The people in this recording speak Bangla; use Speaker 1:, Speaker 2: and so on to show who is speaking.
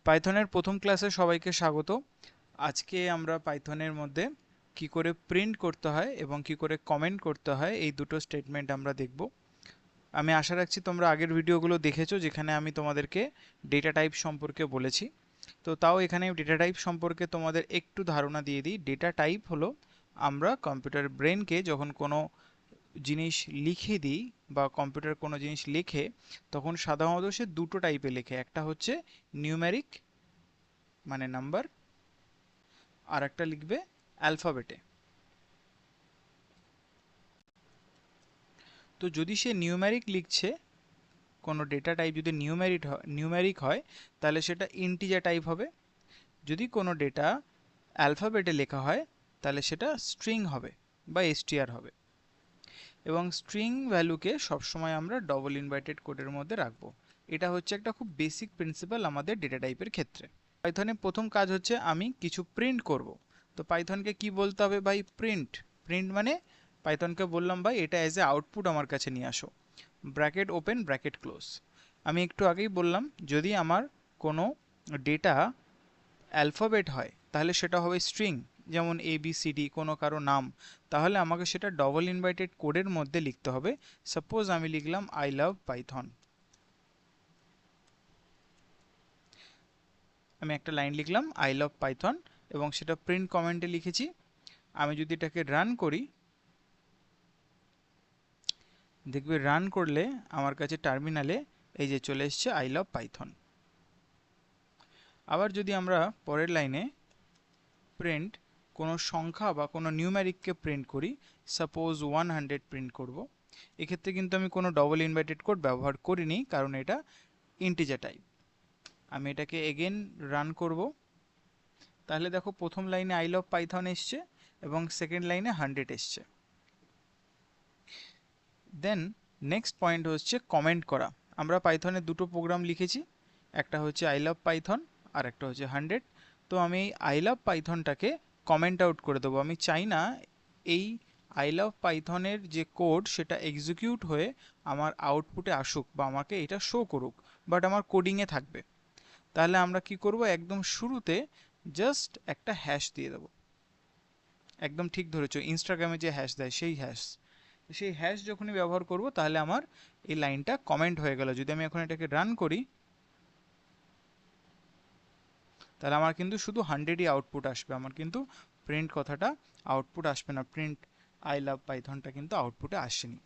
Speaker 1: পাইথনের প্রথম ক্লাসে সবাইকে স্বাগত। আজকে আমরা পাইথনের মধ্যে কি করে প্রিন্ট করতে হয় এবং কি করে কমেন্ট করতে হয় এই দুটো স্টেটমেন্ট আমরা দেখব। আমি আশা রাখছি তোমরা আগের ভিডিওগুলো দেখেছো, যেখানে আমি তোমাদেরকে ডেটা টাইপ সম্পর্কে বলেছি। তো তাও এখানে ডেটা টাইপ সম্পর্কে তোমাদের একটু ধারণা দিয়ে দিই। ডেটা টাইপ হলো আমরা কম্পিউটার ব্রেনকে যখন কোনো জিনিস লিখে দিই বা কম্পিউটার কোনো জিনিস লেখে, তখন সাধারণত সে দুটো টাইপে লেখে। একটা হচ্ছে নিউমেরিক মানে নাম্বার, আর একটা লিখবে অ্যালফাবেটে। তো যদি সে নিউমেরিক লিখছে, কোনো ডেটা টাইপ যদি নিউমেরিক হয় তাহলে সেটা ইন্টিজার টাইপ হবে। যদি কোনো ডেটা অ্যালফাবেটে লেখা হয় তাহলে সেটা স্ট্রিং হবে বা এসটিআর হবে। এবং স্ট্রিং ভ্যালুকে সবসময় আমরা ডবল ইনভার্টেড কোডের মধ্যে রাখবো। এটা হচ্ছে একটা খুব বেসিক প্রিন্সিপাল আমাদের ডেটা টাইপের ক্ষেত্রে। পাইথনের প্রথম কাজ হচ্ছে আমি কিছু প্রিন্ট করব। তো পাইথনকে কি বলতে হবে ভাই? প্রিন্ট। প্রিন্ট মানে পাইথনকে বললাম ভাই এটা অ্যাজ এ আউটপুট আমার কাছে নিয়ে আসো, ব্র্যাকেট ওপেন ব্র্যাকেট ক্লোজ। আমি একটু আগেই বললাম যদি আমার কোনো ডেটা অ্যালফাবেট হয় তাহলে সেটা হবে স্ট্রিং, যেমন ABCD কোনো কারো নাম, তাহলে আমাকে সেটা ডবল ইনভার্টেড কোডের মধ্যে লিখতে হবে। সাপোজ আমি লিখলাম আই লাভ পাইথন, আমি একটা লাইন লিখলাম আই লাভ পাইথন এবং সেটা প্রিন্ট কমেন্টে লিখেছি। আমি যদি এটাকে রান করি, দেখবে রান করলে আমার কাছে টার্মিনালে এই যে চলে এসছে আই লাভ পাইথন। আবার যদি আমরা পরের লাইনে প্রিন্ট কোনো সংখ্যা বা কোনো নিউমেরিককে প্রিন্ট করি, সাপোজ 100 প্রিন্ট করব, এক্ষেত্রে কিন্তু আমি কোনো ডবল ইনভার্টেড কোড ব্যবহার করিনি, কারণ এটা ইন্টিজার টাইপ। আমি এটাকে এগেন রান করব, তাহলে দেখো প্রথম লাইনে আই লাভ পাইথন এসছে এবং সেকেন্ড লাইনে 100 এসছে। দেন নেক্সট পয়েন্ট হচ্ছে কমেন্ট করা। আমরা পাইথনে দুটো প্রোগ্রাম লিখেছি, একটা হচ্ছে আই লাভ পাইথন আর একটা হচ্ছে 100। তো আমি এই আই লাভ পাইথনটাকে কমেন্ট আউট করে দেবো। আমি চাই না এই আই লাভ পাইথনের যে কোড সেটা এক্সিকিউট হয়ে আমার আউটপুটে আসুক বা আমাকে এটা শো করুক, বাট আমার কোডিংয়ে থাকবে। তাহলে আমরা কি করব, একদম শুরুতে জাস্ট একটা হ্যাশ দিয়ে দেবো। একদম ঠিক ধরেছো, ইনস্টাগ্রামে যে হ্যাশ দেয় সেই হ্যাশ। সেই হ্যাশ যখনই ব্যবহার করব তাহলে আমার এই লাইনটা কমেন্ট হয়ে গেল। যদি আমি এখন এটাকে রান করি তাহলে আমার কিন্তু শুধু 100ই আউটপুট আসবে, আমার কিন্তু প্রিন্ট কথাটা আউটপুট আসবে না, প্রিন্ট আই লাভ পাইথনটা কিন্তু আউটপুটে আসেনি।